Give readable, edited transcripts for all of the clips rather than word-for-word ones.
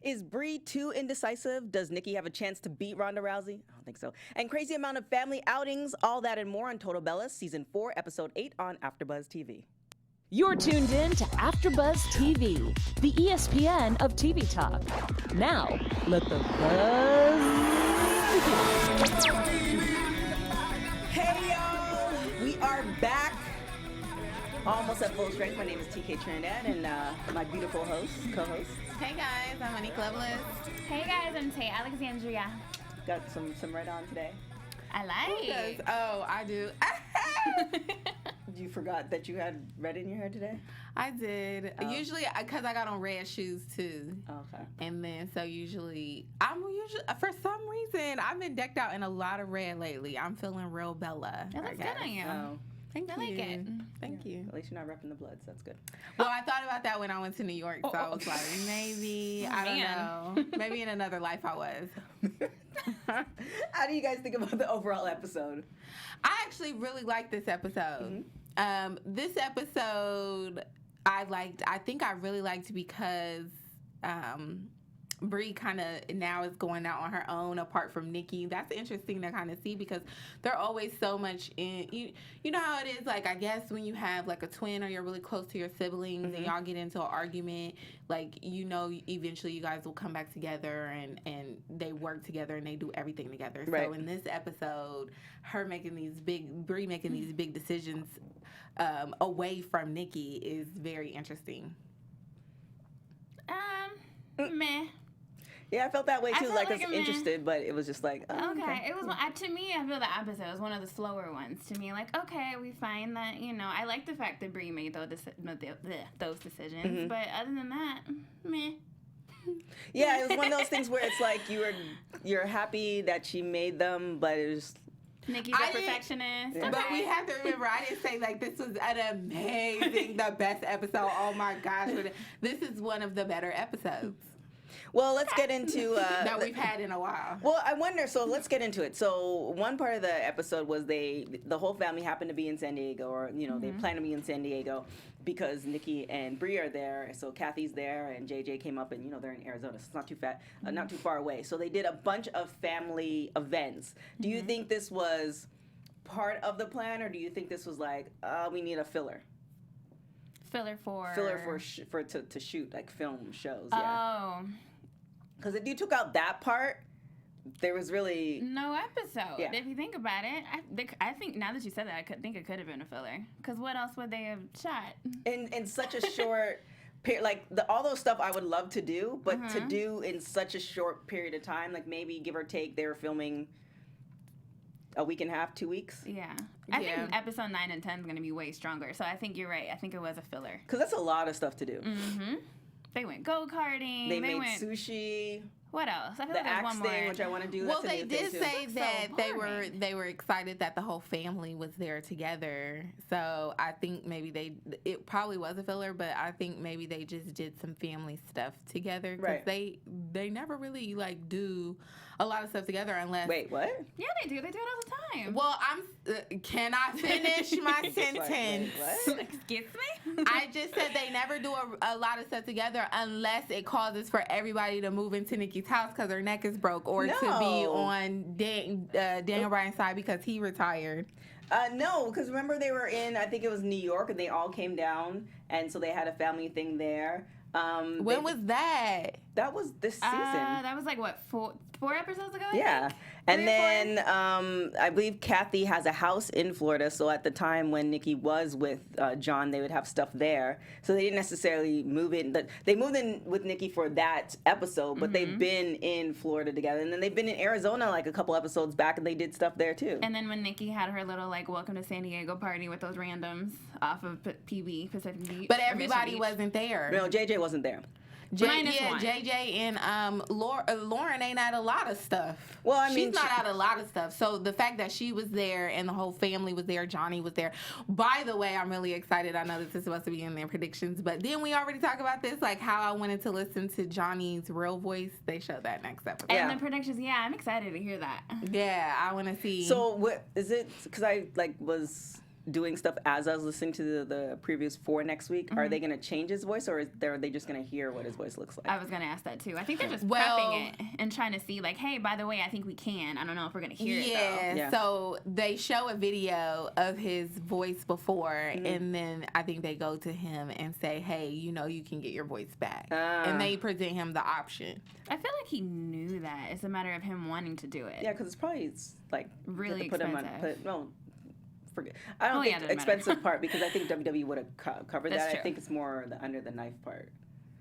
Is Brie too indecisive? Does Nikki have a chance to beat Ronda Rousey? I don't think so. And crazy amount of family outings, all that and more on Total Bellas, Season 4, Episode 8 on AfterBuzz TV. You're tuned in to AfterBuzz TV, the ESPN of TV talk. Now, let the buzz begin. Hey y'all, we are back. Almost at full strength. My name is TK Trinidad and my beautiful co-host. Hey guys, I'm Monique Loveless. Hey guys, I'm Tay Alexandria. Got some red on today. I like. Oh, I do. You forgot that you had red in your hair today? I did. Oh. Usually, because I got on red shoes too. Okay. And then, so usually, for some reason, I've been decked out in a lot of red lately. I'm feeling real Bella. That looks good on you. Oh. Thank you. I like it. Thank you. At least you're not repping the Bloods. That's good. Well, I thought about that when I went to New York, so I was like, maybe, I don't know. Maybe in another life I was. How do you guys think about the overall episode? I actually really liked this episode. This episode I think I really liked because Brie kind of now is going out on her own apart from Nikki. That's interesting to kind of see because they're always so much in, you know how it is, like I guess when you have like a twin or you're really close to your siblings and y'all get into an argument, like eventually you guys will come back together and they work together and they do everything together. Right. So in this episode, Brie making these big decisions away from Nikki is very interesting. Meh. Yeah, I felt that way too. felt Like I like was a meh. interested, but it was just like, oh, Okay. It was to me. I feel the opposite. It was one of the slower ones to me. Like, okay, we find that I like the fact that Brie made those decisions, but other than that, meh. Yeah, it was one of those things where it's like you're happy that she made them, but it was. Nikki's a perfectionist. Yeah. But we have to remember, I didn't say like this was an amazing, the best episode. Oh my gosh, this is one of the better episodes. Well, let's get into that we've had in a while. Well, I wonder. So let's get into it. So one part of the episode was the whole family happened to be in San Diego, or they plan to be in San Diego because Nikki and Brie are there. So Kathy's there, and JJ came up, and they're in Arizona, so it's not too far away. So they did a bunch of family events. Do you think this was part of the plan, or do you think this was like we need a filler? Filler for to shoot like film shows. Oh. Yeah. Because if you took out that part, there was really no episode. Yeah. If you think about it, I think now that you said that, I think it could have been a filler. Because what else would they have shot? In such a short period, like all those stuff I would love to do, but to do in such a short period of time, like maybe give or take, they were filming a week and a half, 2 weeks. Yeah. I think episode 9 and 10 is going to be way stronger. So I think you're right. I think it was a filler. Because that's a lot of stuff to do. They went go-karting. They made sushi. What else? I feel The like there's axe one thing, more. which I want to do. Well, That's they did say that so they were excited that the whole family was there together. So I think maybe it probably was a filler, but I think maybe they just did some family stuff together because they never really like do a lot of stuff together unless. Wait, what? Yeah, they do. They do it all the time. Well, can I finish my sentence? What? Excuse me? I just said they never do a lot of stuff together unless it causes for everybody to move into Nikki's house because her neck is broke or to be on Daniel Bryan's side because he retired. No, because remember they were in, I think it was New York, and they all came down, and so they had a family thing there. When was that? That was this season. That was like, what, four episodes ago? Yeah. And then I believe Kathy has a house in Florida, so at the time when Nikki was with John, they would have stuff there. So they didn't necessarily move in. They moved in with Nikki for that episode, but they've been in Florida together. And then they've been in Arizona like a couple episodes back, and they did stuff there too. And then when Nikki had her little like welcome to San Diego party with those randoms off of PB, Pacific Beach. But everybody wasn't there. No, JJ wasn't there. JJ and Lauren ain't at a lot of stuff. Well, I mean, she's not at a lot of stuff. So the fact that she was there and the whole family was there, Johnny was there. By the way, I'm really excited. I know this is supposed to be in their predictions, but didn't we already talk about this? Like how I wanted to listen to Johnny's real voice. They showed that next episode. And the predictions, I'm excited to hear that. Yeah, I want to see. So what is it? Because I was doing stuff as I was listening to the previous 4 next week, are they going to change his voice, or are they just going to hear what his voice looks like? I was going to ask that too. I think they're just prepping it and trying to see, like, hey, by the way, I think we can. I don't know if we're going to hear it, though. Yeah, so they show a video of his voice before, and then I think they go to him and say, hey, you know, you can get your voice back. And they present him the option. I feel like he knew that. It's a matter of him wanting to do it. Yeah, because it's probably, like, really put expensive. Forget. I don't think expensive part, because I think WWE would have covered That's that. true. I think it's more the under the knife part.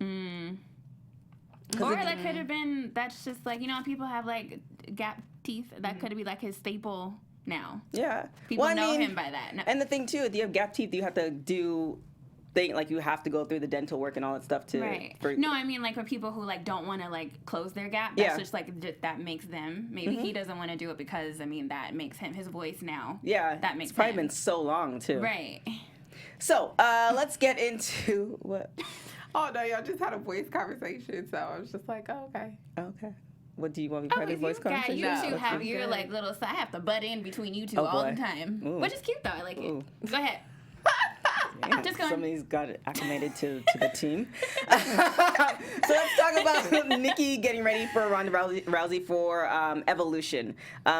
Or that could have been, that's just like, you know, people have like gap teeth. That could be like his staple now. Yeah. People know him by that. No. And the thing too, if you have gap teeth, you have to do you have to go through the dental work and all that stuff too. Right. No, I mean like for people who like don't want to like close their gap. That's just like that makes them. Maybe he doesn't want to do it because I mean that makes him his voice now. Yeah. That makes it's probably him. been so long too. Right. So let's get into what. Oh no, y'all just had a voice conversation, so I was just like, oh, okay. Okay. What do you want me to part of the voice conversation? You two have your like little. I have to butt in between you two all the time, which is cute though. I like it. Go ahead. Just going. Somebody's got it acclimated to the team. So let's talk about Nikki getting ready for Ronda Rousey for Evolution.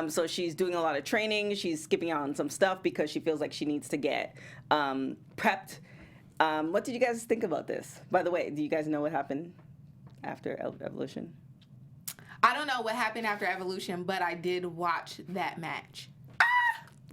So she's doing a lot of training. She's skipping out on some stuff because she feels like she needs to get prepped. What did you guys think about this? By the way, do you guys know what happened after Evolution? I don't know what happened after Evolution, but I did watch that match.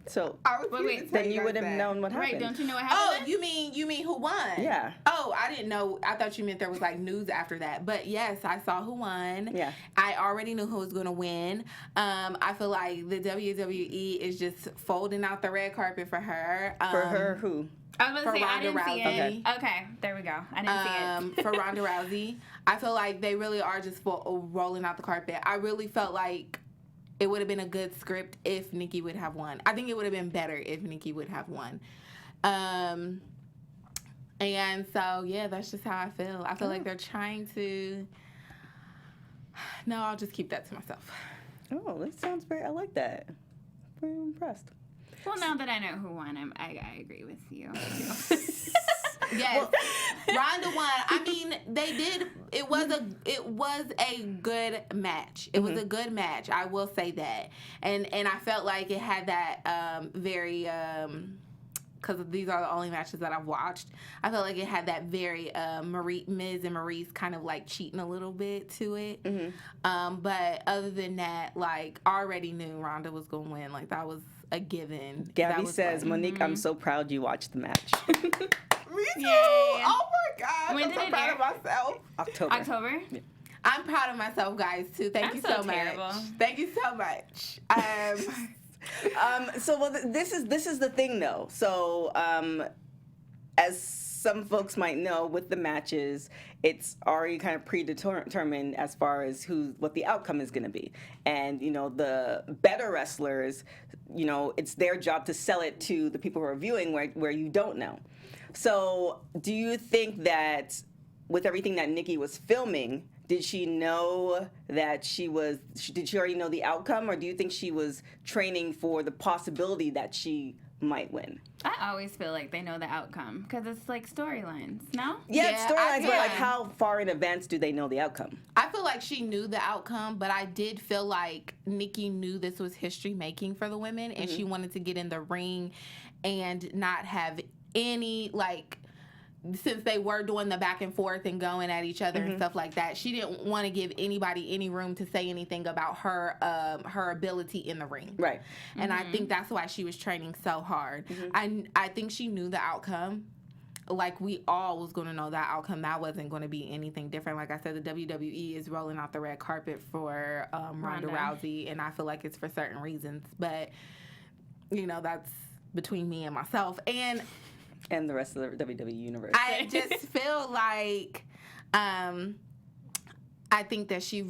So wait, then you would have known what happened. Right? Don't you know what happened? Oh, you mean who won? Yeah. Oh, I didn't know. I thought you meant there was like news after that. But yes, I saw who won. Yeah. I already knew who was going to win. I feel like the WWE is just folding out the red carpet for her. For her, who? I was going to say, I Ronda didn't see Rousey. it. Okay, there we go. I didn't see it. For Ronda Rousey. I feel like they really are just rolling out the carpet. I really felt like it would have been a good script if Nikki would have won. I think it would have been better if Nikki would have won. And so, yeah, that's just how I feel. I feel like they're trying to... No, I'll just keep that to myself. Oh, that sounds very... I like that. Very impressed. Well, now that I know who won, I agree with you. Yes, Ronda won. I mean, they did. It was a good match. It was a good match. I will say that. And I felt like it had that very because these are the only matches that I've watched. I felt like it had that very Miz and Maurice kind of like cheating a little bit to it. But other than that, like I already knew Ronda was gonna win. Like that was a given. Gabby says, Monique, I'm so proud you watched the match. Me too. Yay. Oh my gosh. When I'm did so it proud air? of myself. October. Yeah. I'm proud of myself, guys, too. Thank you so terrible. much. Thank you so much. So this is the thing though. So as some folks might know, with the matches, it's already kind of predetermined as far as what the outcome is going to be. And you know, the better wrestlers, you know, it's their job to sell it to the people who are viewing where you don't know. So do you think that with everything that Nikki was filming, did she know that did she already know the outcome, or do you think she was training for the possibility that she might win? I always feel like they know the outcome because it's like storylines, no? Yeah, it's storylines, but like yeah. how far in advance do they know the outcome? I feel like she knew the outcome, but I did feel like Nikki knew this was history making for the women, and she wanted to get in the ring and not have any, like, since they were doing the back and forth and going at each other and stuff like that, she didn't want to give anybody any room to say anything about her her ability in the ring. Right. And I think that's why she was training so hard. I think she knew the outcome. Like, we all was going to know that outcome. That wasn't going to be anything different. Like I said, the WWE is rolling out the red carpet for Ronda Rousey, and I feel like it's for certain reasons. But, you know, that's between me and myself. And the rest of the WWE universe. I just feel like I think that she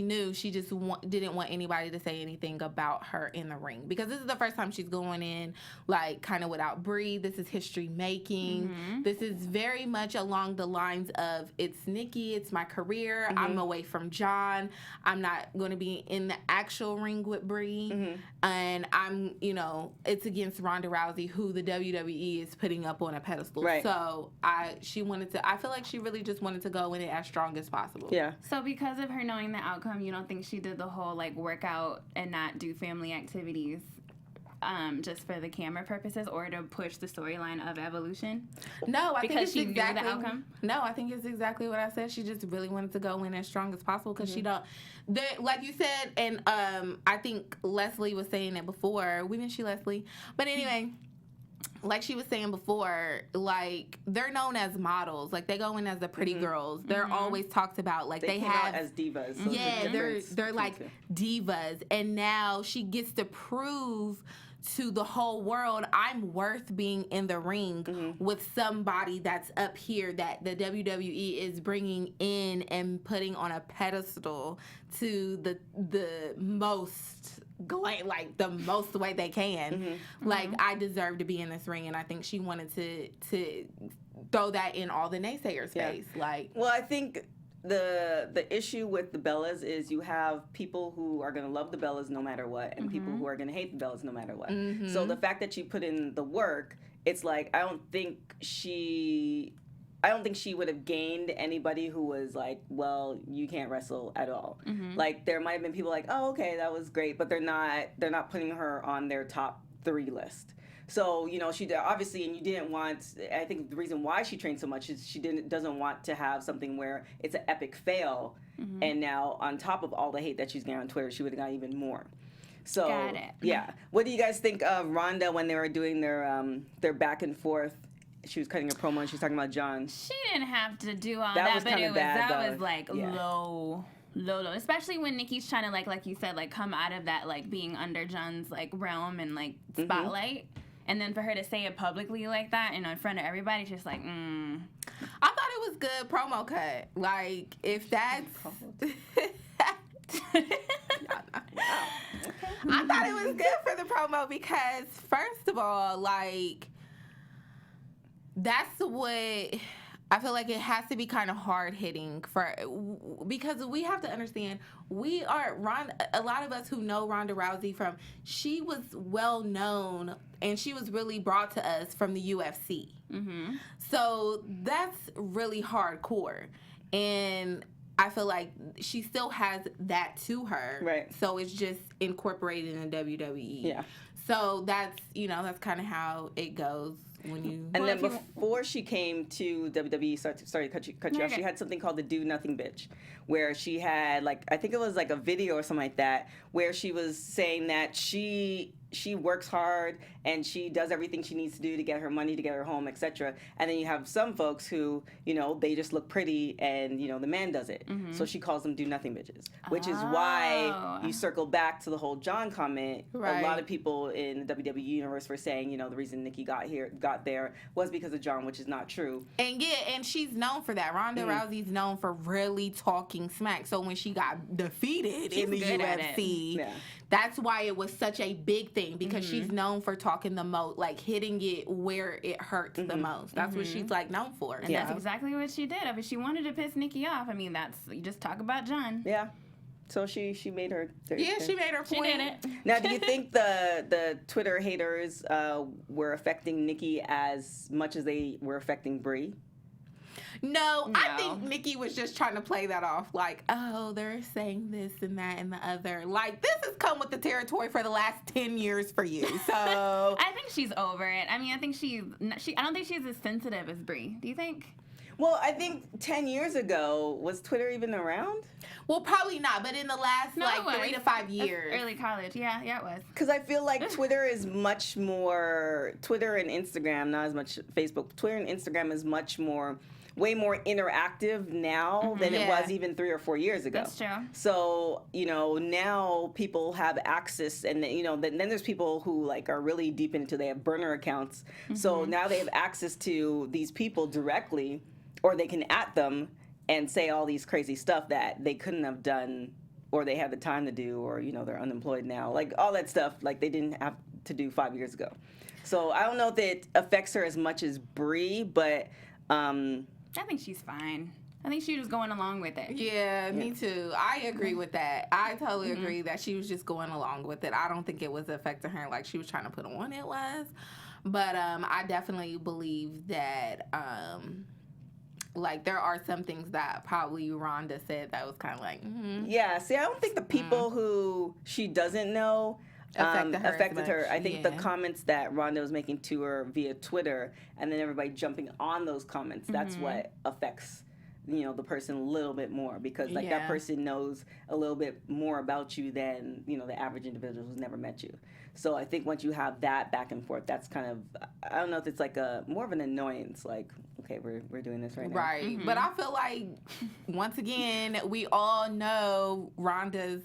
knew she just didn't want anybody to say anything about her in the ring, because this is the first time she's going in like kind of without Brie. This is history making. This is very much along the lines of, it's Nikki, it's my career. I'm away from John. I'm not going to be in the actual ring with Brie, and I'm, you know, it's against Ronda Rousey, who the WWE is putting up on a pedestal. Right. So I feel like she really just wanted to go in it as strong as possible. Yeah. So because of her knowing the outcome, you don't think she did the whole like workout and not do family activities just for the camera purposes, or to push the storyline of Evolution? No, I Because think she it's knew the exactly outcome? No, I think it's exactly what I said. She just really wanted to go in as strong as possible, because she don't. Like you said, and I think Leslie was saying it before. We miss you, Leslie. But anyway. Like she was saying before, like, they're known as models. Like, they go in as the pretty girls. They're always talked about. Like, they came have out as divas. So yeah, they're like divas. And now she gets to prove to the whole world, I'm worth being in the ring with somebody that's up here that the WWE is bringing in and putting on a pedestal to the most, like the most way they can. Like, I deserve to be in this ring, and I think she wanted to throw that in all the naysayers' face. Like, well, I think the issue with the Bellas is you have people who are going to love the Bellas no matter what, and people who are going to hate the Bellas no matter what. So the fact that she put in the work, it's like, I don't think she would have gained anybody who was like, well, you can't wrestle at all. Like, there might have been people like, oh, okay, that was great, but they're not putting her on their top 3 list. So, you know, she obviously, and you didn't want, I think the reason why she trained so much is she doesn't want to have something where it's an epic fail, and now on top of all the hate that she's getting on Twitter, she would have got even more. So, Got it. Yeah. What do you guys think of Ronda when they were doing their back and forth? She was cutting a promo and she was talking about John. She didn't have to do all That that, was but kinda bad, that though. was like low, especially when Nikki's trying to like you said, like come out of that like being under John's like realm and like spotlight, and then for her to say it publicly like that, you know, in front of everybody, she's just like, I thought it was good promo cut. Like, if that's I thought it was good for the promo, because first of all, like, that's what I feel like it has to be kind of hard hitting because we have to understand, a lot of us who know Ronda Rousey she was well known and she was really brought to us from the UFC. So that's really hardcore, and I feel like she still has that to her. Right. So it's just incorporated in the WWE. Yeah. So that's kind of how it goes. And then before she came to WWE, sorry to cut you off, she had something called the Do Nothing Bitch, where she had, like, I think it was like a video or something like that, where she was saying that she works hard and she does everything she needs to do to get her money, to get her home, etc. And then you have some folks who, they just look pretty and, the man does it. So she calls them Do Nothing Bitches, which is why you circle back to the whole John comment. Right. A lot of people in the WWE universe were saying, the reason Nikki got there was because of John, which is not true. And she's known for that. Ronda Rousey's known for really talking smack. So when she got defeated in the UFC, that's why it was such a big thing, because she's known for talking the most, like hitting it where it hurts the most. That's what she's like known for. And that's exactly what she did. If she wanted to piss Nikki off, I mean, you just talk about John. Yeah. So she made her. She made her point. She did it. Now, do you think the Twitter haters were affecting Nikki as much as they were affecting Brie? No, I think Nikki was just trying to play that off, like, oh, they're saying this and that and the other. Like, this has come with the territory for the last 10 years for you, so. I think she's over it. I mean, I think I don't think she's as sensitive as Brie. Do you think? Well, I think 10 years ago, was Twitter even around? Well, probably not, but in the last, 3 to 5 years. Early college, yeah, it was. Because I feel like Twitter is much more, Twitter and Instagram, not as much Facebook, Twitter and Instagram is way more interactive now than it was even 3 or 4 years ago. That's true. So, now people have access, and then there's people who are really deep into, they have burner accounts. So now they have access to these people directly, or they can @ them and say all these crazy stuff that they couldn't have done, or they had the time to do, or they're unemployed now, like all that stuff, like they didn't have to do 5 years ago. So I don't know if it affects her as much as Brie, but I think she's fine. I think she was going along with it. Yeah, me too. I agree with that. I totally agree that she was just going along with it. I don't think it was affecting her like she was trying to put on it was. But I definitely believe that like there are some things that probably Ronda said that was kind of like, yeah. See, I don't think the people who she doesn't know affected her. I think the comments that Ronda was making to her via Twitter, and then everybody jumping on those comments, that's what affects the person a little bit more, because like that person knows a little bit more about you than the average individual who's never met you. So I think once you have that back and forth, that's kind of, I don't know if it's like a more of an annoyance, like, okay, we're doing this right now. Right. But I feel like once again we all know Ronda's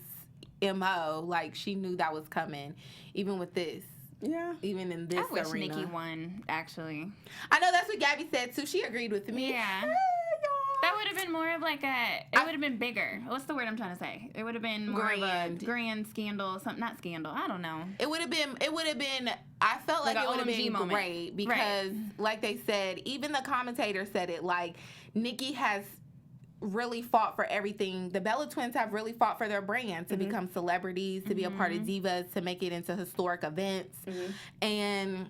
MO, like she knew that was coming, even with this. Yeah. Even in this arena. I wish Nikki won, actually. I know that's what Gabby said too. She agreed with me. Yeah. That would have been more of like it would have been bigger. What's the word I'm trying to say? It would have been more of a grand scandal, not scandal. I don't know. It would have been, I felt like it would have been great because like they said, even the commentator said it, like Nikki has really fought for everything. The Bella twins have really fought for their brand to become celebrities, to be a part of Divas, to make it into historic events. And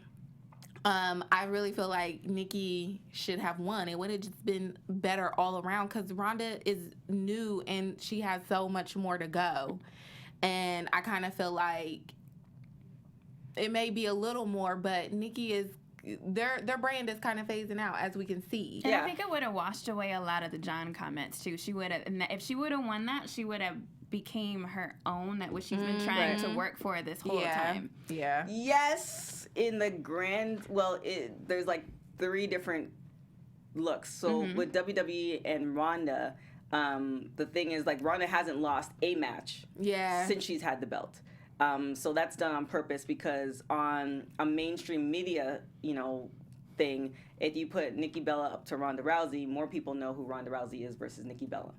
I really feel like Nikki should have won. It would have just been better all around because Ronda is new and she has so much more to go. And I kind of feel like it may be a little more, but Nikki is, their brand is kind of phasing out, as we can see. And I think it would have washed away a lot of the John comments too. She would have, if she would have won that, she would have became her own, that what she's been trying to work for this whole time. Yeah. Yes, in the grand, there's like 3 different looks. So with WWE and Ronda, the thing is, like, Ronda hasn't lost a match since she's had the belt. So that's done on purpose, because on a mainstream media, thing, if you put Nikki Bella up to Ronda Rousey, more people know who Ronda Rousey is versus Nikki Bella.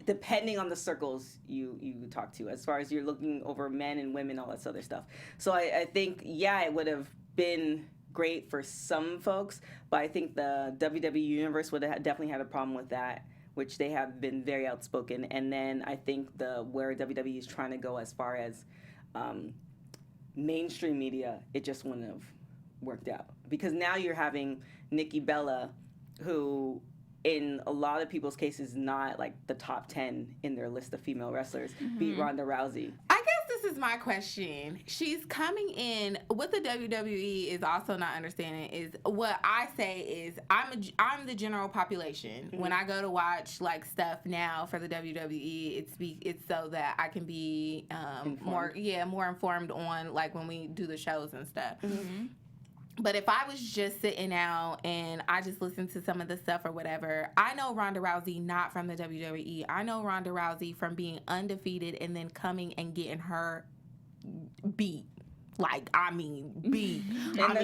Depending on the circles you talk to, as far as you're looking over men and women, all that other stuff. So I think, it would have been great for some folks, but I think the WWE Universe would have definitely had a problem with that, which they have been very outspoken. And then I think where WWE is trying to go as far as mainstream media, it just wouldn't have worked out, because now you're having Nikki Bella, who in a lot of people's cases not like the top 10 in their list of female wrestlers, beat Ronda Rousey. I guess this is my question. She's coming in, what the WWE is also not understanding is, what I say is, I'm the general population. When I go to watch like stuff now for the WWE, it's so that I can be more informed on like when we do the shows and stuff. But if I was just sitting out and I just listened to some of the stuff or whatever, I know Ronda Rousey not from the WWE. I know Ronda Rousey from being undefeated and then coming and getting her beat. Like, I mean, beat.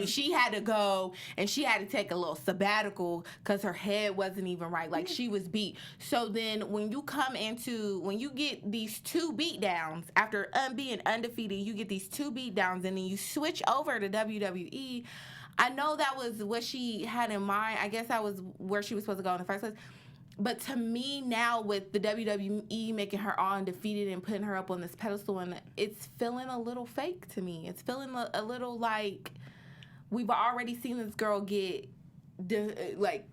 She had to go and she had to take a little sabbatical because her head wasn't even right. Like, she was beat. So then when you get these 2 beatdowns, after being undefeated, you get these 2 beatdowns and then you switch over to WWE. I know that was what she had in mind. I guess that was where she was supposed to go in the first place. But to me now, with the WWE making her all undefeated and putting her up on this pedestal, and it's feeling a little fake to me. It's feeling a little like we've already seen this girl get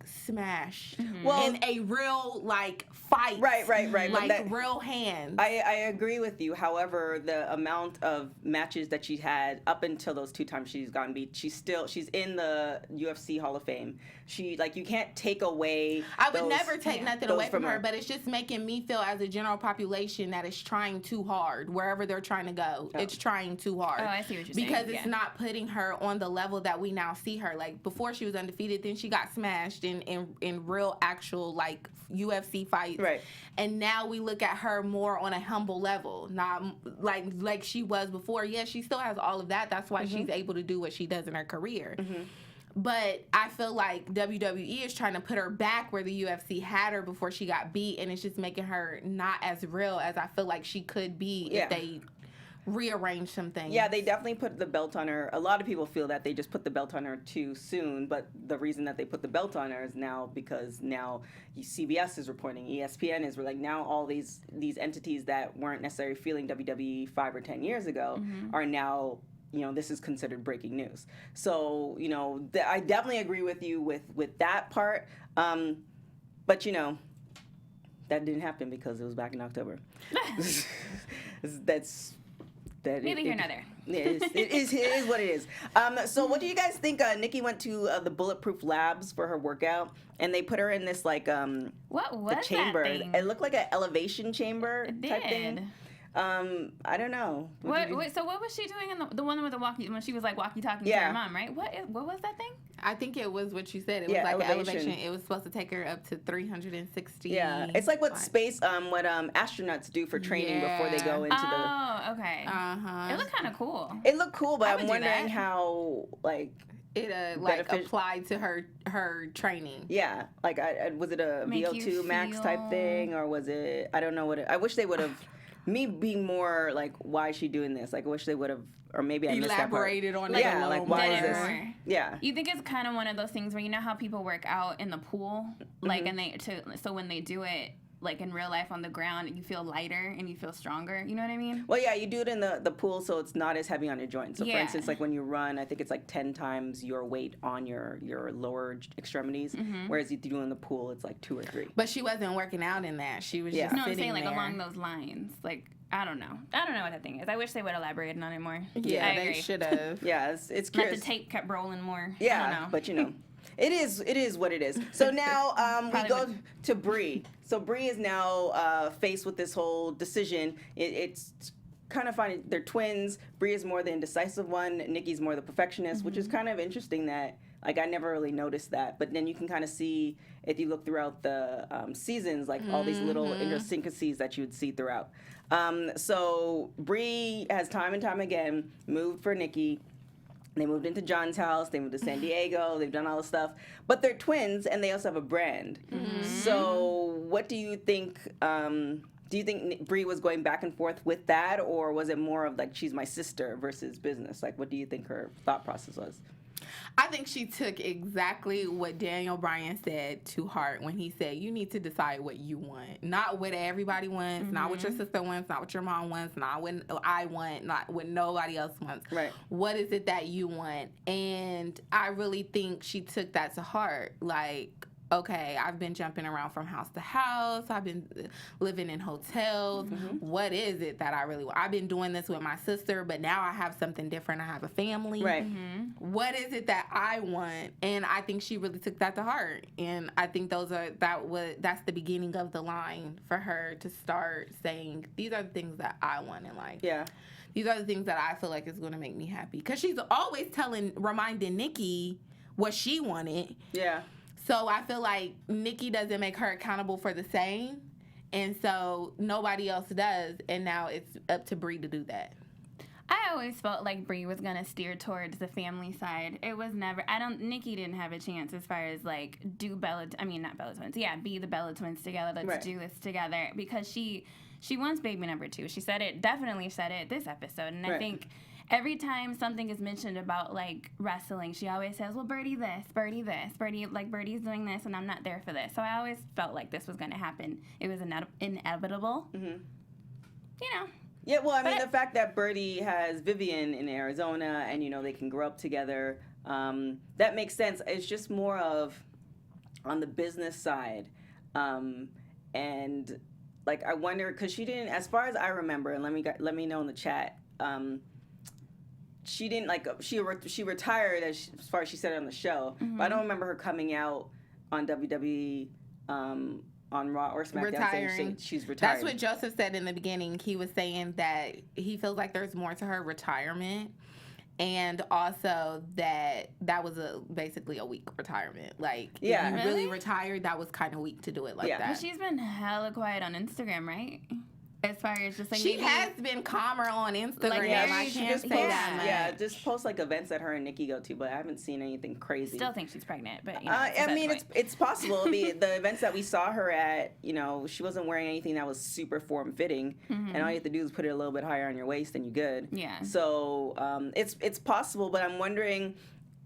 smashed in a real fight. Right. Like real hands. I agree with you. However, the amount of matches that she had up until those 2 times she's gotten beat, she's in the UFC Hall of Fame. You can't take away. I would never take nothing away from her, but it's just making me feel as a general population that it's trying too hard wherever they're trying to go. Oh. It's trying too hard. Oh, I see what you're saying. Because it's not putting her on the level that we now see her. Like before, she was undefeated. Then she got smashed in real actual UFC fights. Right. And now we look at her more on a humble level, not like she was before. Yes, she still has all of that. That's why she's able to do what she does in her career. But I feel like WWE is trying to put her back where the UFC had her before she got beat, and it's just making her not as real as I feel like she could be if they rearrange some things. Yeah, they definitely put the belt on her. A lot of people feel that they just put the belt on her too soon, but the reason that they put the belt on her is now because now CBS is reporting, ESPN is like now all these entities that weren't necessarily feeling WWE 5 or 10 years ago are now, this is considered breaking news. So, I definitely agree with you with that part. But, that didn't happen because it was back in October. Neither here nor there. It is what it is. So what do you guys think? Nikki went to the Bulletproof Labs for her workout, and they put her in this what was the chamber? That thing? It looked like an elevation chamber type thing. I don't know. So what was she doing in the one with the when she was like walkie-talkie to her mom, right? What was that thing? I think it was what you said. It was like an elevation. It was supposed to take her up to 360. Yeah, it's like what astronauts do for training before they go into the. Oh, okay. It looked kind of cool. It looked cool, but I'm wondering how it applied to her training. Yeah, was it a VO2 max type thing, or was it? I don't know what. I wish they would have. Me being more why is she doing this? I wish they would have, or maybe I missed that part. Elaborated on it. Yeah, why is this? More. Yeah. You think it's kind of one of those things where how people work out in the pool, and so when they do it in real life on the ground, you feel lighter and you feel stronger. You know what I mean? Well, yeah, you do it in the pool, so it's not as heavy on your joints. So, for instance, when you run, I think it's 10 times your weight on your lower extremities, whereas you do in the pool, it's 2 or 3. But she wasn't working out in that. She was just no, I'm sitting saying there. along those lines. I don't know what that thing is. I wish they would elaborate on it more. Yeah, I agree. they should have. Yeah, it's Let curious. the tape kept rolling more. Yeah, I don't know. but It is what it is. So now we go to Brie. So Brie is now faced with this whole decision. It's kind of funny. They're twins. Brie is more the indecisive one. Nikki's more the perfectionist, which is kind of interesting that I never really noticed that. But then you can kind of see, if you look throughout the seasons, all these little idiosyncrasies that you would see throughout. So Brie has time and time again moved for Nikki. They moved into John's house. They moved to San Diego. They've done all this stuff. But they're twins, and they also have a brand. So what do you think? Do you think Brie was going back and forth with that, or was it more of she's my sister versus business? What do you think her thought process was? I think she took exactly what Daniel Bryan said to heart when he said, you need to decide what you want. Not what everybody wants, not what your sister wants, not what your mom wants, not what I want, not what nobody else wants. Right. What is it that you want? And I really think she took that to heart. Okay, I've been jumping around from house to house. I've been living in hotels. What is it that I really want? I've been doing this with my sister, but now I have something different. I have a family. Right. What is it that I want? And I think she really took that to heart. And I think that's the beginning of the line for her to start saying, these are the things that I want in life. Yeah. These are the things that I feel like is going to make me happy. Because she's always reminding Nikki what she wanted. Yeah. So I feel like Nikki doesn't make her accountable for the same, and so nobody else does, and now it's up to Brie to do that. I always felt like Brie was gonna steer towards the family side. It was never. Nikki didn't have a chance as far as be the Bella twins together. Let's do this together, because she wants baby number 2. She definitely said it this episode, and I think every time something is mentioned about wrestling, she always says, well, Birdie this, Birdie Birdie's doing this, and I'm not there for this. So I always felt like this was going to happen. It was inevitable. Yeah, well, I mean, the fact that Birdie has Vivian in Arizona and, they can grow up together, that makes sense. It's just more of on the business side. And, I wonder, because she didn't, as far as I remember, and let me know in the chat, she didn't she retired as far as she said it on the show, but I don't remember her coming out on WWE on Raw or SmackDown saying she's retired. That's what Joseph said in the beginning. He was saying that he feels like there's more to her retirement, and also that was basically a weak retirement. If you really retired, that was kind of weak to do it that. But she's been hella quiet on Instagram, right? As far as just like She maybe, has been calmer on Instagram. Like, I she can't just say posts, that much. yeah, just post like events that her and Nikki go to, but I haven't seen anything crazy. still think she's pregnant, but you know, I mean, it's possible. I mean, the events that we saw her at, you know, she wasn't wearing anything that was super form fitting, and all you have to do is put it a little bit higher on your waist, and you're good. Yeah. So it's possible, but I'm wondering.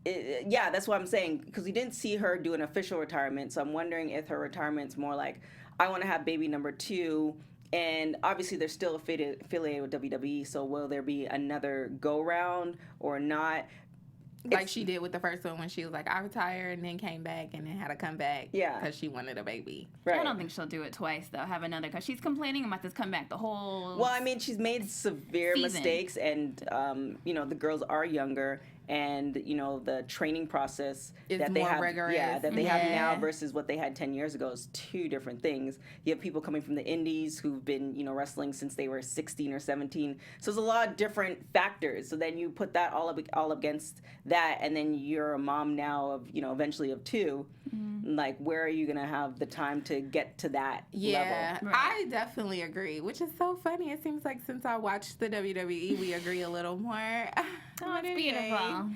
Yeah, that's what I'm saying, because we didn't see her do an official retirement, so I'm wondering if her retirement's more like, I want to have baby number 2. And obviously, they're still affiliated with WWE, so will there be another go-round or not? Like she did with the first one when she was like, I retired and then came back and then had to come back because she wanted a baby. Right. I don't think she'll do it twice, though, have another, because she's complaining about this comeback the whole Well, I mean, she's made severe season. mistakes, and, you know, the girls are younger, and, you know, the training process Is that they more have, rigorous. that they have now Yeah. versus what they had 10 years ago is two different things. You have people coming from the indies who've been, you know, wrestling since they were 16 or 17. So there's a lot of different factors. So then you put that all against that, and then you're a mom now of, you know, eventually of 2. Like, where are you going to have the time to get to that level? Right. I definitely agree, which is so funny. It seems like since I watched the WWE, we agree a little more. Oh, it's beautiful.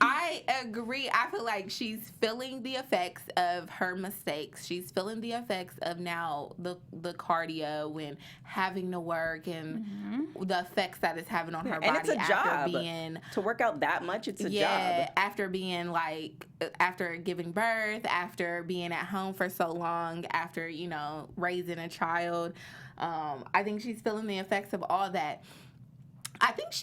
I agree. I feel like she's feeling the effects of her mistakes. She's feeling the effects of now the cardio and having to work and the effects that it's having on her body. And it's a after job. Being, To work out that much, it's a yeah, job. after being like, after giving birth, after being at home for so long, after, you know, raising a child. I think she's feeling the effects of all that. I think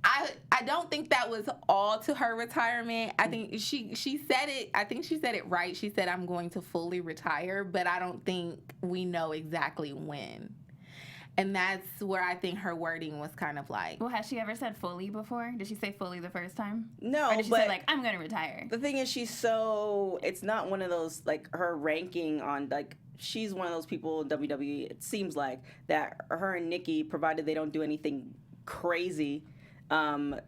I don't think that was all to her retirement. I think she said it. I think she said it right. She said, I'm going to fully retire, but I don't think we know exactly when. And that's where I think her wording was kind of like. Well, has she ever said fully before? Did she say fully the first time? No, Or did she but say, like, I'm going to retire? the thing is, it's not one of those, like, her ranking on, like, she's one of those people in WWE, it seems like, that her and Nikki, provided they don't do anything crazy,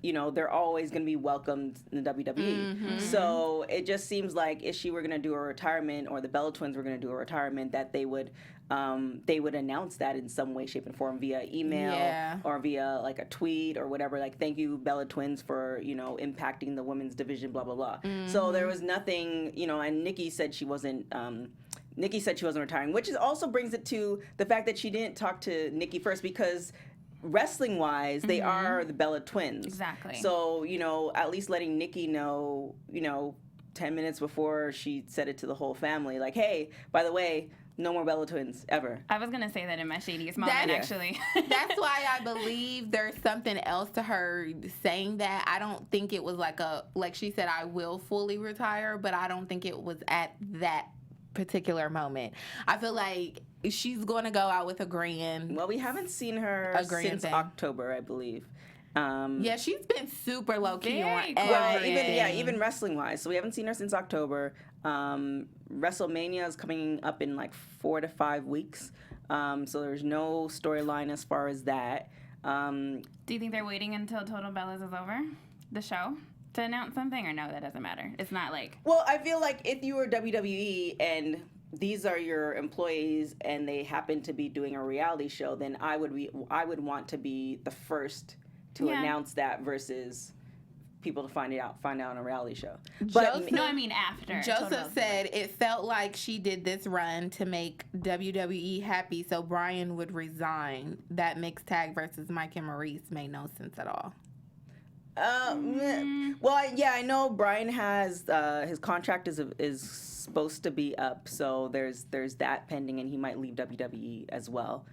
you know, they're always going to be welcomed in the WWE. So it just seems like if she were going to do a retirement, or the Bella Twins were going to do a retirement, that they would announce that in some way, shape, and form via email or via like a tweet or whatever. Like, thank you, Bella Twins, for, you know, impacting the women's division, blah, blah, blah. So there was nothing, you know, and Nikki said she wasn't retiring, which also brings it to the fact that she didn't talk to Nikki first, because wrestling wise, they are the Bella Twins. Exactly. So, you know, at least letting Nikki know, you know, 10 minutes before she said it to the whole family, like, hey, by the way, no more Bella Twins ever. I was going to say that in my Shadiest moment, actually. That's why I believe there's something else to her saying that. I don't think it was like she said, I will fully retire, but I don't think it was at that particular moment. I feel like she's going to go out with a grand. Well, we haven't seen her since October, I believe. Yeah, she's been super low key on Very quiet. Well, everything. even wrestling wise. So we haven't seen her since October. WrestleMania is coming up in like 4 to 5 weeks. So there's no storyline as far as that. Do you think they're waiting until Total Bellas is over, the show, to announce something, or no, that doesn't matter? It's not like... Well, I feel like if you were WWE and these are your employees and they happen to be doing a reality show, then I would want to be the first to announce that versus people to find out on a reality show. But No, I mean after. Joseph said it felt like she did this run to make WWE happy, so Bryan would resign. That mixed tag versus Mike and Maurice made no sense at all. Well, yeah, I know Bryan has his contract is supposed to be up, so there's that pending, and he might leave WWE as well.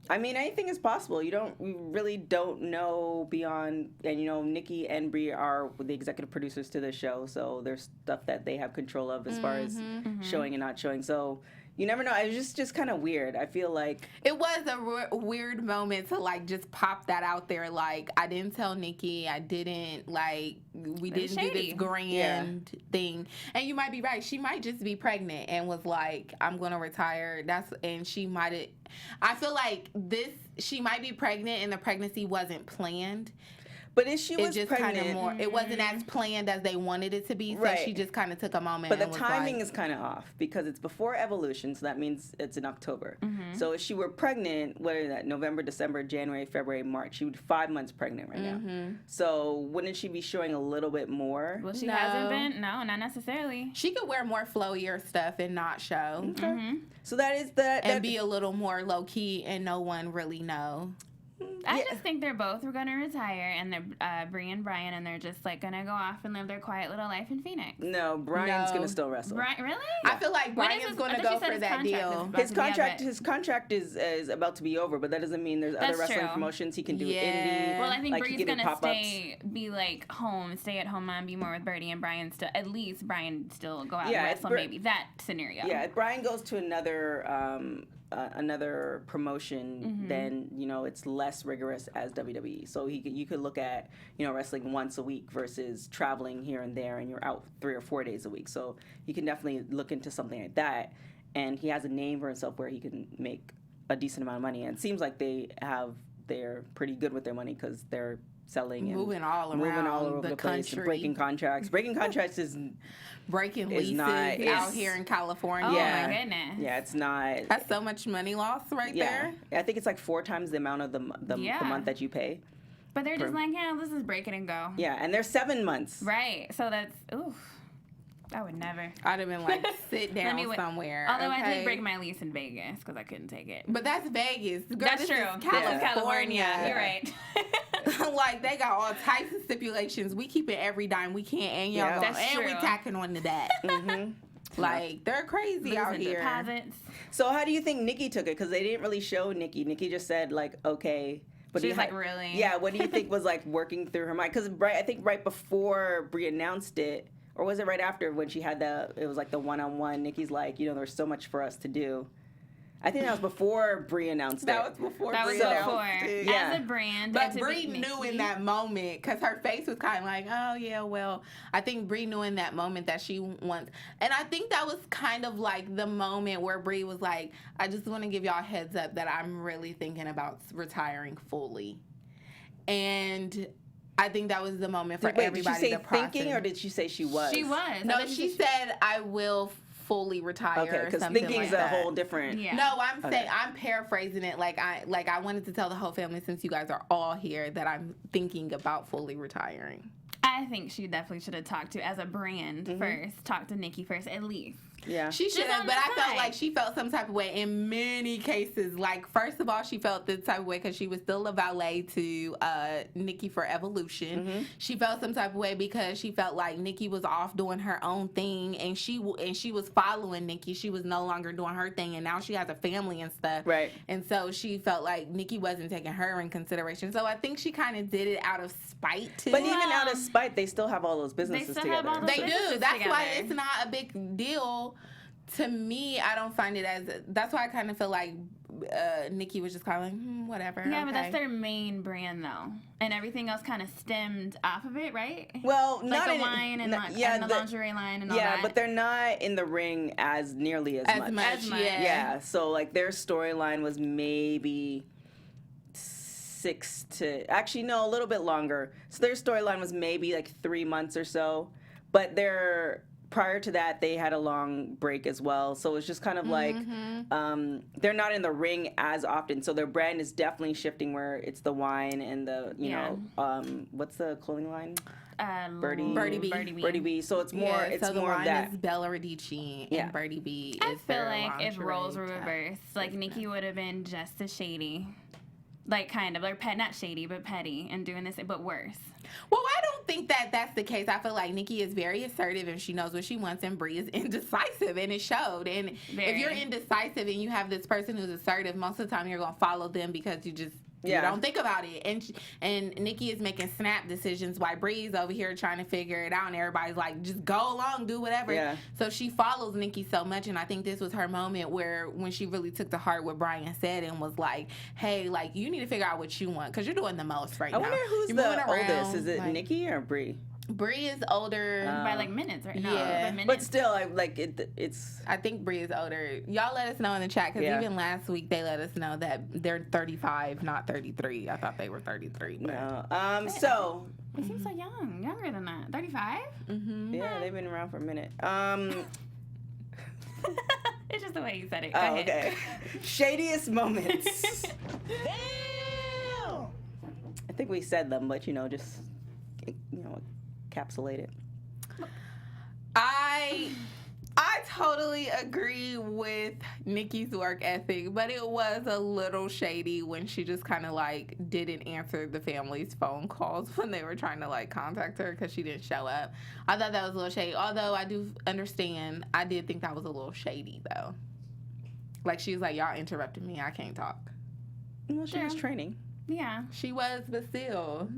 I mean, anything is possible. We really don't know beyond, and you know, Nikki and Brie are the executive producers to the show, so there's stuff that they have control of as far as showing and not showing. So you never know. It was just kind of weird. I feel like it was a weird moment to like just pop that out there. Like, I didn't tell Nikki. I didn't we didn't do this grand thing. And you might be right. She might just be pregnant and was like, I'm gonna retire. And she might have. I feel like she might be pregnant and the pregnancy wasn't planned. But if she it was just pregnant, kind of more. It wasn't as planned as they wanted it to be. So Right. she just kind of took a moment. but the and was timing like, is kind of off because it's before Evolution, so that means it's in October. So if she were pregnant, what is that? November, December, January, February, March. She would be 5 months pregnant right now. So wouldn't she be showing a little bit more? Well, she No. hasn't been. No, not necessarily. She could wear more flowier stuff and not show. So that is that. And be a little more low key and no one really know. I just think they're both going to retire, and they're Brie and Brian, and they're just like going to go off and live their quiet little life in Phoenix. No, Brian's No. gonna still wrestle. Brian, really? I feel like When Brian's is his- going I to thought go you said for his that contract deal. is about His to be up, contract, but- his contract is about to be over, but that doesn't mean there's other That's wrestling true. promotions he can do. Yeah. Indie. Well, I think like, he Brie's can do gonna pop-ups. be like home, stay at home mom, be more with Birdie, and Brian still. At least Brian still go out Yeah, and if wrestle. Maybe that scenario. Yeah, if Brian goes to another promotion, then it's less rigorous as WWE. So you could look at wrestling once a week versus traveling here and there, and you're out 3 or 4 days a week. So you can definitely look into something like that. And he has a name for himself where he can make a decent amount of money. And it seems like they're pretty good with their money because they're selling and Moving all moving around all over the the place, and country. breaking contracts. Breaking contracts is Breaking It's leases not- it's- out here in California. Oh Yeah. my goodness. yeah, it's not. That's so much money lost right Yeah, there. I think it's like 4 times the amount of the Yeah. month that you pay. But they're just like, yeah, let's just break it and go. Yeah, and they're 7 months. Right. So that's oof. I would never. I'd have been like, sit Let down me wait. somewhere. Although I okay? did break my lease in Vegas because I couldn't take it. But that's Vegas. Girl, That's this true. is This is California. You're right. Like, they got all types of stipulations. We keep it every dime we can, and y'all Yeah. go, That's and we true. tacking on to that. Like, they're crazy out Losing here. deposits. So how do you think Nikki took it? Because they didn't really show Nikki. Nikki just said like, okay. But She he was like, really? Yeah. What do you think was like working through her mind? Because I think right before Brie announced it, or was it right after when she had it was like the one-on-one. Nikki's like, there's so much for us to do. I think that was before Brie announced That it. was before That was Brie announced before. it. Yeah. As a brand. But and to Brie be- knew in that moment, because her face was kind of like, oh, yeah, well, I think Brie knew in that moment that she wants. And I think that was kind of like the moment where Brie was like, I just want to give y'all a heads up that I'm really thinking about retiring fully. And I think that was the moment for Wait, did she everybody say to process. thinking, or did she say she was? She was. No, I thought she said, I will fully retire. Okay, because because thinking's a whole different. Yeah. No, I'm Okay. saying, I'm paraphrasing it. Like I wanted to tell the whole family, since you guys are all here, that I'm thinking about fully retiring. I think she definitely should have talked to, as a brand first, talk to Nikki first, at least. Yeah. She should Just have, on but the I felt side. like she felt some type of way in many cases. Like, first of all, she felt this type of way because she was still a valet to Nikki for Evolution. She felt some type of way because she felt like Nikki was off doing her own thing, and she was following Nikki. She was no longer doing her thing, and now she has a family and stuff. Right. And so she felt like Nikki wasn't taking her in consideration. So I think she kind of did it out of spite too. But even out of spite, they still have all those businesses still have together. all those They businesses do. That's why together. it's not a big deal. To me, I don't find it as. That's why I kind of feel like Nikki was just kind of like, whatever. Yeah, but that's okay. their main brand, though. And everything else kind of stemmed off of it, right? Well, Like not the in, wine and, not- and the lingerie line and all yeah, that. but they're not in the ring as nearly as much. As much. Yeah, so like their storyline was maybe 6 to a little bit longer. So their storyline was maybe like 3 months or so, but prior to that they had a long break as well. So it's just kind of like they're not in the ring as often. So their brand is definitely shifting where it's the wine and the what's the clothing line? Birdie B. Birdie B. So it's more. It's so the more of line that. is Bella Radici Yeah. and Birdie B. I is feel their like if lingerie roles were type reversed, like Nikki would have been just as shady. Like, kind of. Like, not shady, but petty. And doing this, but worse. Well, I don't think that that's the case. I feel like Nikki is very assertive and she knows what she wants, and Brie is indecisive, and it showed. And Very. if you're indecisive and you have this person who's assertive, most of the time you're going to follow them because you just you don't think about it. And Nikki is making snap decisions while Brie's over here trying to figure it out, and everybody's like, just go along, do whatever. Yeah. So she follows Nikki so much, and I think this was her moment where when she really took to heart what Brian said and was like, hey, like, you need to figure out what you want because you're doing the most right I now. wonder who's You're the moving around, oldest. Is it like- Nikki or Brie? Brie is older. By like minutes, right? No, Yeah. by minutes. But still, it's I think Brie is older. Y'all let us know in the chat, because even last week they let us know that they're 35, not 33. I thought they were 33. But. no. So They seem so young, younger than that. 35? yeah, they've been around for a minute. It's just the way you said it. Go Oh, ahead. okay. Shadiest moments. I think we said them, but just encapsulate it. I totally agree with Nikki's work ethic, but it was a little shady when she just kind of like didn't answer the family's phone calls when they were trying to like contact her because she didn't show up. I thought that was a little shady. Although I do understand, I did think that was a little shady though. Like she was like, y'all interrupted me, I can't talk. Well, she was training. Yeah. She was, but still,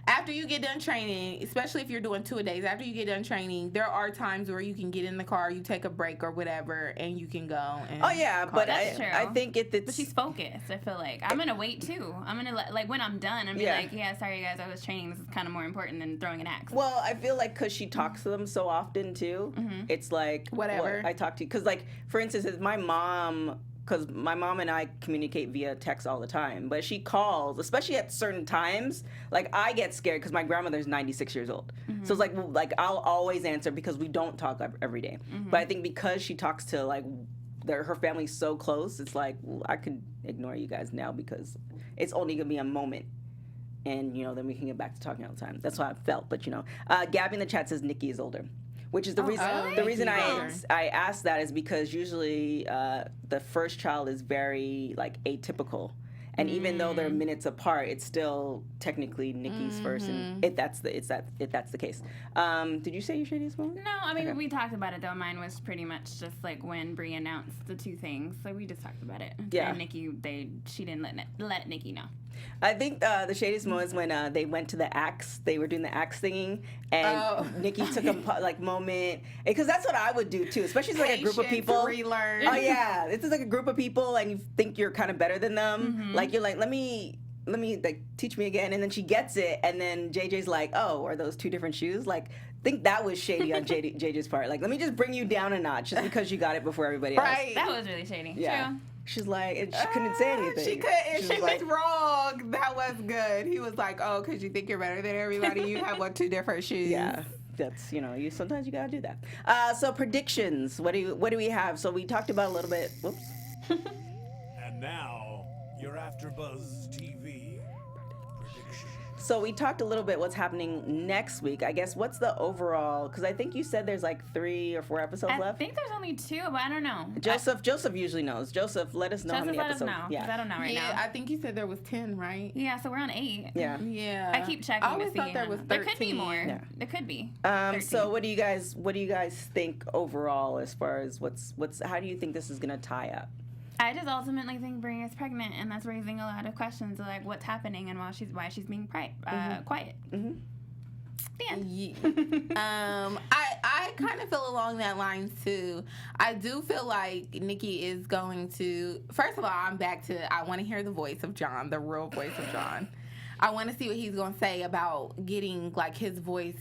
after you get done training, especially if you're doing 2-a-days, after you get done training, there are times where you can get in the car, you take a break or whatever, and you can go. And oh yeah, but That's true. I think it's. But she's focused. I feel like I'm gonna wait too. I'm gonna like when I'm done, I'm be like, yeah, sorry guys, I was training. This is kind of more important than throwing an axe. Well, I feel like because she talks to them so often too, it's like Whatever. I talk to you because like for instance, it's my mom. Because my mom and I communicate via text all the time, but she calls, especially at certain times. Like I get scared because my grandmother's 96 years old, so it's like I'll always answer because we don't talk every day. But I think because she talks to like her family's so close, it's like I could ignore you guys now because it's only gonna be a moment, and then we can get back to talking all the time. That's what I felt. But Gabby in the chat says Nikki is older. Which is the reason. really? The reason I asked that is because usually the first child is very like atypical, and even though they're minutes apart, it's still technically Nikki's first. And if that's the case. Did you say your shadiest moment? No, I mean we talked about it though. Mine was pretty much just like when Brie announced the two things, so we just talked about it. Yeah. And Nikki, she didn't let Nikki know. I think the shadiest moment is when they went to the axe. They were doing the axe singing, and Nikki took a moment because that's what I would do too, especially as like a group of people. Relearn. Oh yeah, this is like a group of people, and you think you're kind of better than them. Like you're like, let me like teach me again, and then she gets it, and then JJ's like, oh, are those two different shoes? Like, I think that was shady on JJ's part. Like, let me just bring you down a notch just because you got it before everybody else. Right. That was really shady. Yeah. True. She's like, and she couldn't say anything. She couldn't. She was like, wrong. That was good. He was like, oh, because you think you're better than everybody, you have two different shoes. yeah. That's you sometimes you gotta do that. So predictions. What do we have? So we talked about a little bit. Whoops. And now your AfterBuzz TV predictions. So we talked a little bit what's happening next week. I guess what's the overall? Because I think you said there's like 3 or 4 episodes I left. think there's only 2, but I don't know. Joseph usually knows. Joseph, let us know how Joseph, many let us episodes. know. 'Cause I don't know right Yeah, now. I think you said there was 10, right? Yeah, so we're on 8. Yeah. Yeah. I keep checking I always to see. thought there was 13. There could be more. Yeah. There could be. 13. So 13. what do you guys think overall as far as what's how do you think this is gonna tie up? I just ultimately think Brie is pregnant, and that's raising a lot of questions of like what's happening and why she's being quiet. Mm-hmm. The end. Yeah. I kind of feel along that line too. I do feel like Nikki is going to. First of all, I'm back to. I want to hear the voice of John, the real voice of John. I want to see what he's going to say about getting like his voice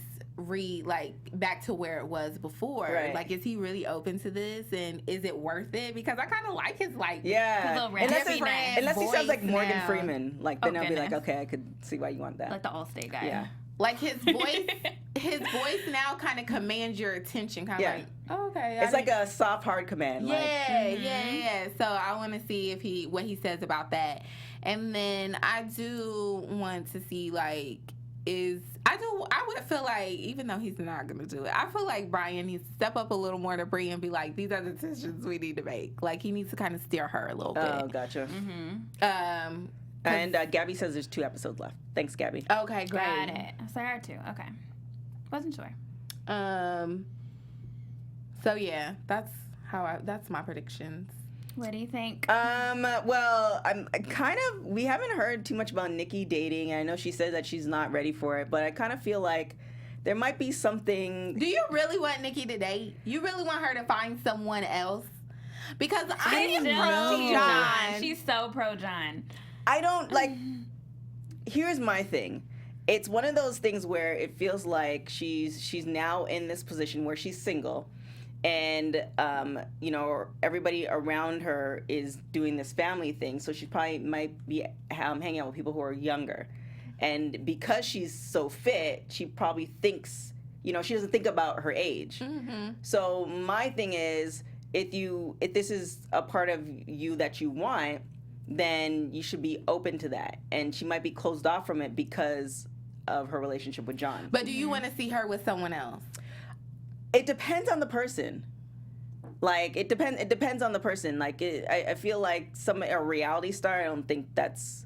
back to where it was before. Right. Like, is he really open to this, and is it worth it? Because I kind of like his Yeah. little Unless, raspy unless he sounds like voice Morgan now. Freeman, like then Oh, I'll be like, goodness. okay, I could see why you want that. Like the Allstate guy. Yeah. Like his voice now kind of commands your attention. Kind of Yeah. like, oh, okay. It's like a soft hard command. Yeah. So I want to see what he says about that, and then I do want to see I would feel like, even though he's not gonna do it, I feel like Brian needs to step up a little more to Brie and be like, these are the decisions we need to make. Like he needs to kind of steer her a little bit. Oh, gotcha. And Gabby says there's 2 episodes left. Thanks, Gabby. Okay, great. Got it. So there are 2. Okay. Wasn't sure. So yeah, that's my predictions. What do you think? Well, we haven't heard too much about Nikki dating. I know she said that she's not ready for it, but I kind of feel like there might be something. Do you really want Nikki to date? You really want her to find someone else? Because I am pro John. She's so pro John. I don't like. Here's my thing. it's one of those things where it feels like she's now in this position where she's single, and you know, everybody around her is doing this family thing, so she probably might be hanging out with people who are younger, and because she's so fit, she probably thinks, you know, she doesn't think about her age. So my thing is, if this is a part of you that you want, then you should be open to that, and she might be closed off from it because of her relationship with John. But do you want to see her with someone else? It depends on the person. Like, it depends on the person. Like, I feel like a reality star, I don't think that's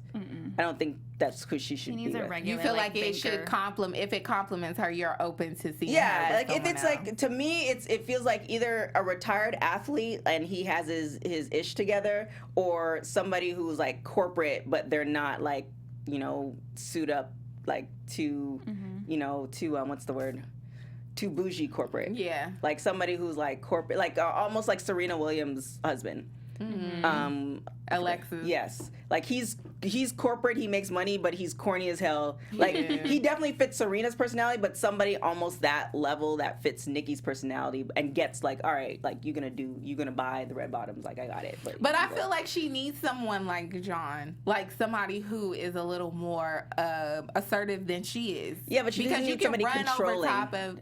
who she should be needs a with. regular, You feel like, like it should complement, if it complements her, you're open to seeing her Yeah, with like if someone it's else. like, to me, it feels like either a retired athlete and he has his ish together, or somebody who's like corporate but they're not like, you know, suit up like too, you know, too what's the word? Too bougie corporate. Yeah. Like somebody who's like corporate, like almost like Serena Williams' husband. Alexis. Yes, like he's corporate, he makes money, but he's corny as hell. Like he definitely fits Serena's personality, but somebody almost that level that fits Nikki's personality and gets like, all right, like you're gonna buy the red bottoms, like I got it. But I feel like she needs someone like John, like somebody who is a little more assertive than she is. Yeah, but she doesn't need somebody controlling. Over top of.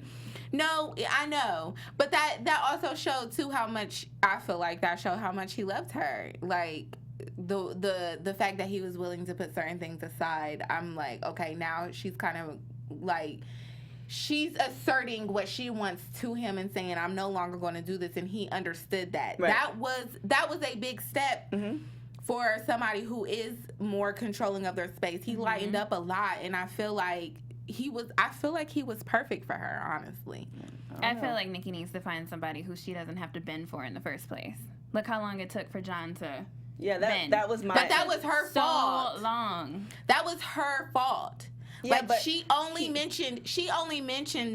No, I know, but that also showed too how much, I feel like that showed how much he loved her. Like the fact that he was willing to put certain things aside. I'm like, okay, now she's kind of like, she's asserting what she wants to him and saying, I'm no longer going to do this, and he understood that. Right. That was a big step. For somebody who is more controlling of their space. He lightened up a lot, and I feel like he was perfect for her, honestly. I feel like Nikki needs to find somebody who she doesn't have to bend for in the first place. Look how long it took for John to bend. that was my. But that was her fault. So long. That was her fault. Yeah, like but she only mentioned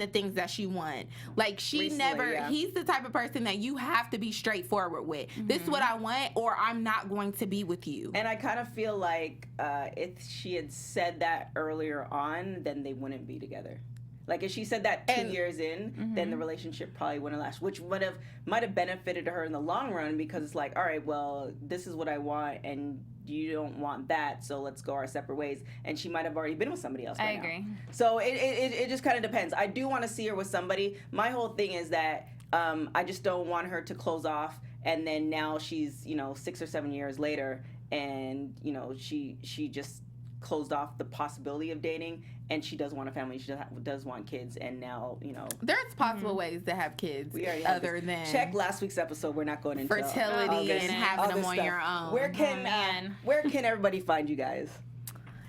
the things that she wanted. Like she Recently, never. yeah. He's the type of person that you have to be straightforward with. This is what I want, or I'm not going to be with you. And I kind of feel like if she had said that earlier on, then they wouldn't be together. Like if she said that 2 years in, then the relationship probably wouldn't last, which might have benefited her in the long run, because it's like, all right, well, this is what I want, and you don't want that, so let's go our separate ways. And she might have already been with somebody else. I agree. So it just kind of depends. I do want to see her with somebody. My whole thing is that I just don't want her to close off, and then now she's 6 or 7 years later, and she just closed off the possibility of dating, and she does want a family, she does want kids, and now There's possible ways to have kids other than check last week's episode. We're not going into fertility and having them on your own. Where can everybody find you guys?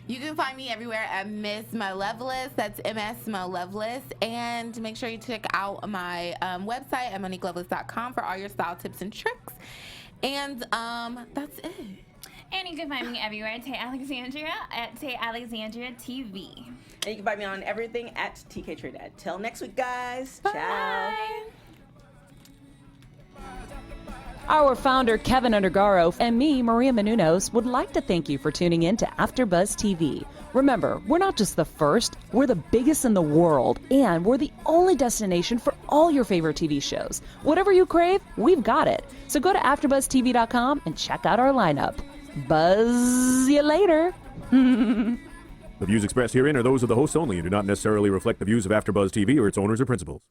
You can find me everywhere at Miss Mo Loveless. That's MS Mo Loveless. And make sure you check out my website at MoniqueLoveless.com for all your style tips and tricks. And that's it. And you can find me everywhere, Tay Alexandria, at Tay Alexandria TV. And you can find me on everything at TK Trinidad. Till next week, guys. Bye. Ciao. Our founder, Kevin Undergaro, and me, Maria Menounos, would like to thank you for tuning in to AfterBuzz TV. Remember, we're not just the first, we're the biggest in the world, and we're the only destination for all your favorite TV shows. Whatever you crave, we've got it. So go to AfterBuzzTV.com and check out our lineup. Buzz you later. The views expressed herein are those of the hosts only and do not necessarily reflect the views of AfterBuzz TV or its owners or principals.